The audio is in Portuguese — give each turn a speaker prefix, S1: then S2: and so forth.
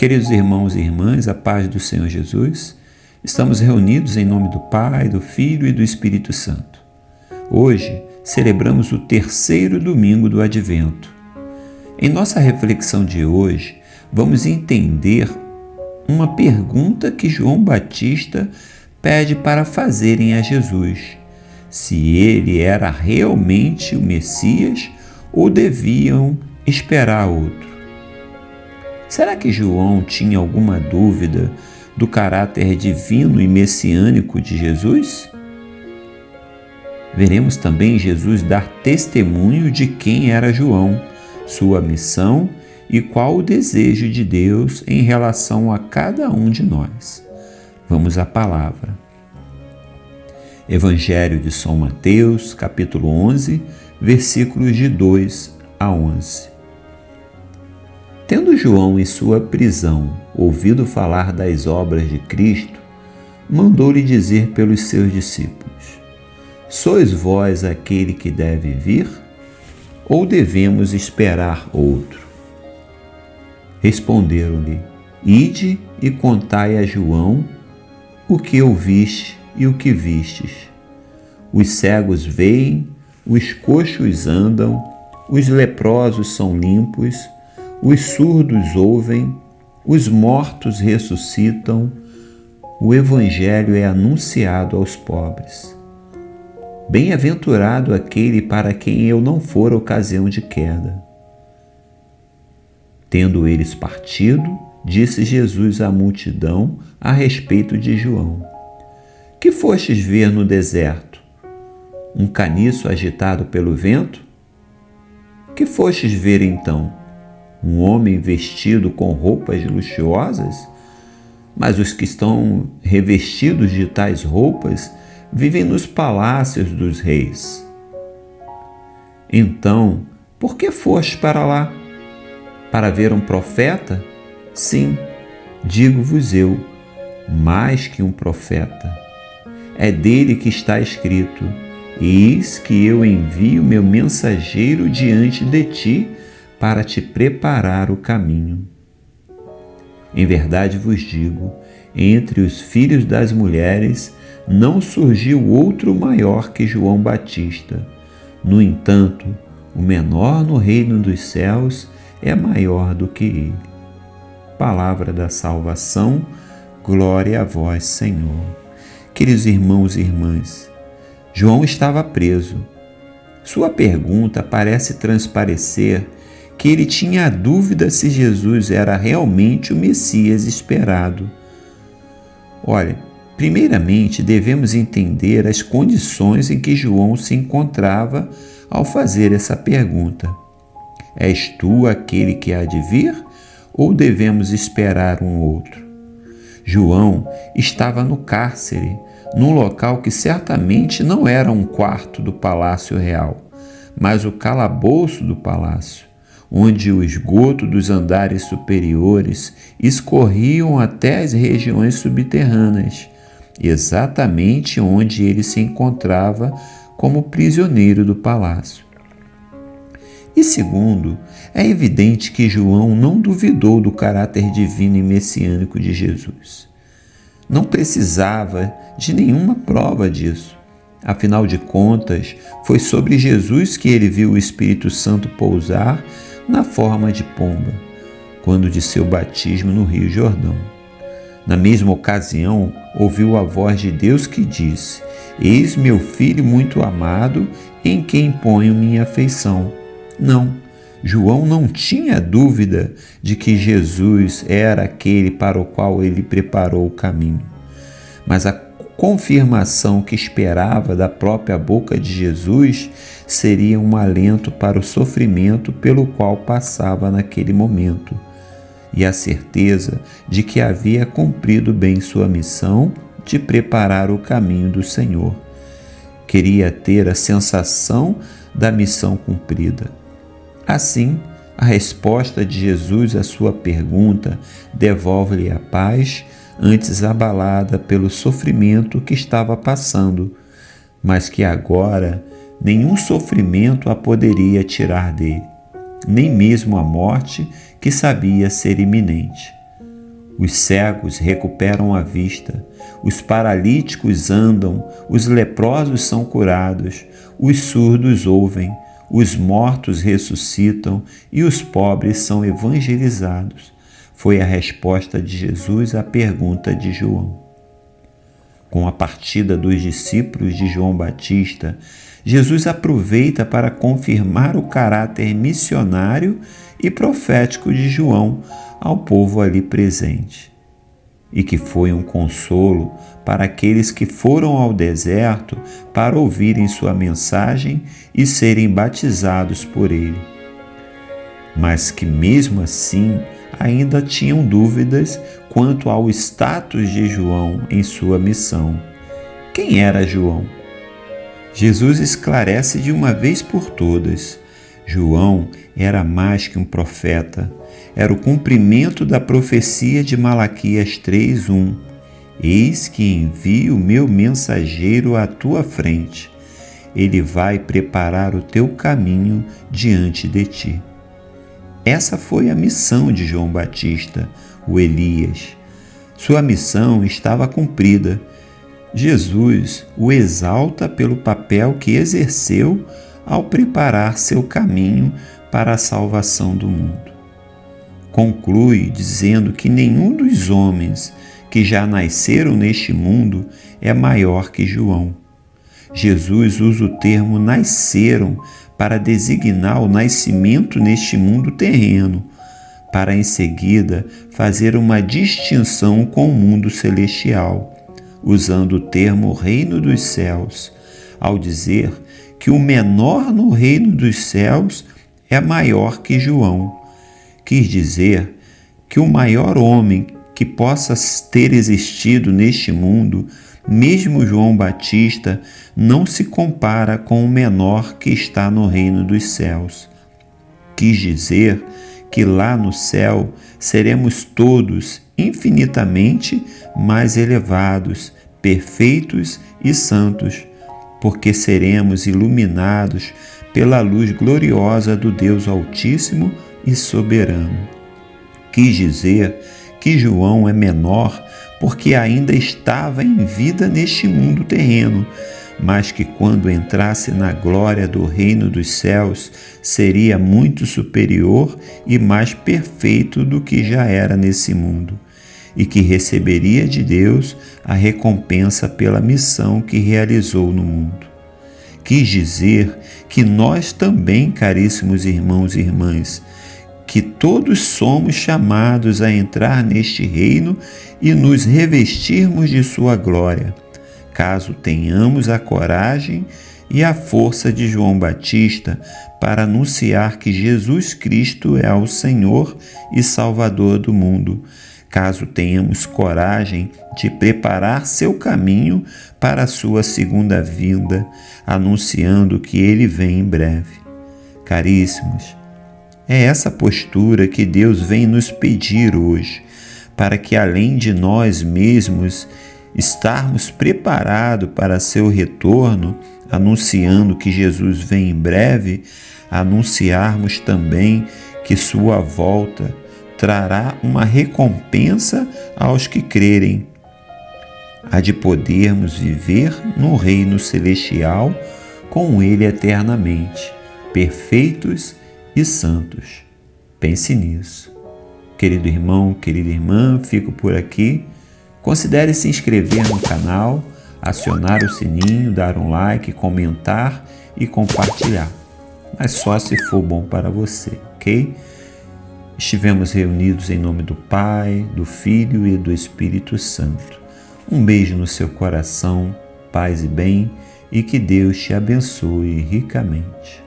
S1: Queridos irmãos e irmãs, a paz do Senhor Jesus, estamos reunidos em nome do Pai, do Filho e do Espírito Santo. Hoje celebramos o terceiro domingo do Advento. Em nossa reflexão de hoje, vamos entender uma pergunta que João Batista pede para fazerem a Jesus: se ele era realmente o Messias ou deviam esperar outro. Será que João tinha alguma dúvida do caráter divino e messiânico de Jesus? Veremos também Jesus dar testemunho de quem era João, sua missão e qual o desejo de Deus em relação a cada um de nós. Vamos à palavra. Evangelho de São Mateus, capítulo 11, versículos de 2 a 11. Tendo João em sua prisão ouvido falar das obras de Cristo, mandou-lhe dizer pelos seus discípulos: sois vós aquele que deve vir, ou devemos esperar outro? Responderam-lhe: ide e contai a João o que ouviste e o que vistes. Os cegos veem, os coxos andam, os leprosos são limpos, os surdos ouvem, os mortos ressuscitam, o Evangelho é anunciado aos pobres. Bem-aventurado aquele para quem eu não for ocasião de queda. Tendo eles partido, disse Jesus à multidão a respeito de João: que fostes ver no deserto? Um caniço agitado pelo vento? Que fostes ver então? Um homem vestido com roupas luxuosas? Mas os que estão revestidos de tais roupas vivem nos palácios dos reis. Então, por que foste para lá? Para ver um profeta? Sim, digo-vos eu, mais que um profeta. É dele que está escrito: eis que eu envio meu mensageiro diante de ti para te preparar o caminho. Em verdade vos digo, entre os filhos das mulheres não surgiu outro maior que João Batista. No entanto, o menor no reino dos céus é maior do que ele. Palavra da salvação, glória a vós, Senhor. Queridos irmãos e irmãs, João estava preso. Sua pergunta parece transparecer que ele tinha a dúvida se Jesus era realmente o Messias esperado. Olha, primeiramente devemos entender as condições em que João se encontrava ao fazer essa pergunta. És tu aquele que há de vir, ou devemos esperar um outro? João estava no cárcere, num local que certamente não era um quarto do palácio real, mas o calabouço do palácio, onde o esgoto dos andares superiores escorriam até as regiões subterrâneas, exatamente onde ele se encontrava como prisioneiro do palácio. E segundo, é evidente que João não duvidou do caráter divino e messiânico de Jesus. Não precisava de nenhuma prova disso. Afinal de contas, foi sobre Jesus que ele viu o Espírito Santo pousar na forma de pomba, quando de seu batismo no Rio Jordão. Na mesma ocasião, ouviu a voz de Deus que disse: eis meu filho muito amado, em quem ponho minha afeição. Não, João não tinha dúvida de que Jesus era aquele para o qual ele preparou o caminho. Mas a confirmação que esperava da própria boca de Jesus seria um alento para o sofrimento pelo qual passava naquele momento, e a certeza de que havia cumprido bem sua missão de preparar o caminho do Senhor. Queria ter a sensação da missão cumprida. Assim, a resposta de Jesus à sua pergunta devolve-lhe a paz, antes abalada pelo sofrimento que estava passando, mas que agora nenhum sofrimento a poderia tirar dele, nem mesmo a morte que sabia ser iminente. Os cegos recuperam a vista, os paralíticos andam, os leprosos são curados, os surdos ouvem, os mortos ressuscitam e os pobres são evangelizados. Foi a resposta de Jesus à pergunta de João. Com a partida dos discípulos de João Batista, Jesus aproveita para confirmar o caráter missionário e profético de João ao povo ali presente, e que foi um consolo para aqueles que foram ao deserto para ouvirem sua mensagem e serem batizados por ele, mas que mesmo assim ainda tinham dúvidas quanto ao status de João em sua missão. Quem era João? Jesus esclarece de uma vez por todas. João era mais que um profeta, era o cumprimento da profecia de Malaquias 3:1. Eis que envio o meu mensageiro à tua frente. Ele vai preparar o teu caminho diante de ti. Essa foi a missão de João Batista, o Elias. Sua missão estava cumprida. Jesus o exalta pelo papel que exerceu ao preparar seu caminho para a salvação do mundo. Conclui dizendo que nenhum dos homens que já nasceram neste mundo é maior que João. Jesus usa o termo nasceram para designar o nascimento neste mundo terreno, para em seguida fazer uma distinção com o mundo celestial, usando o termo reino dos céus, ao dizer que o menor no reino dos céus é maior que João. Quis dizer que o maior homem que possa ter existido neste mundo, mesmo João Batista, não se compara com o menor que está no reino dos céus. Quis dizer que lá no céu seremos todos infinitamente mais elevados, perfeitos e santos, porque seremos iluminados pela luz gloriosa do Deus Altíssimo e Soberano. Quis dizer que João é menor porque ainda estava em vida neste mundo terreno, mas que quando entrasse na glória do reino dos céus, seria muito superior e mais perfeito do que já era nesse mundo, e que receberia de Deus a recompensa pela missão que realizou no mundo. Quis dizer que nós também, caríssimos irmãos e irmãs, que todos somos chamados a entrar neste reino e nos revestirmos de sua glória, caso tenhamos a coragem e a força de João Batista para anunciar que Jesus Cristo é o Senhor e Salvador do mundo, caso tenhamos coragem de preparar seu caminho para a sua segunda vinda, anunciando que ele vem em breve. Caríssimos, é essa postura que Deus vem nos pedir hoje, para que além de nós mesmos estarmos preparados para seu retorno, anunciando que Jesus vem em breve, anunciarmos também que sua volta trará uma recompensa aos que crerem, a de podermos viver no reino celestial com ele eternamente, perfeitos e santos. Pense nisso. Querido irmão, querida irmã, fico por aqui. Considere se inscrever no canal, acionar o sininho, dar um like, comentar e compartilhar. Mas só se for bom para você, ok? Estivemos reunidos em nome do Pai, do Filho e do Espírito Santo. Um beijo no seu coração, paz e bem, e que Deus te abençoe ricamente.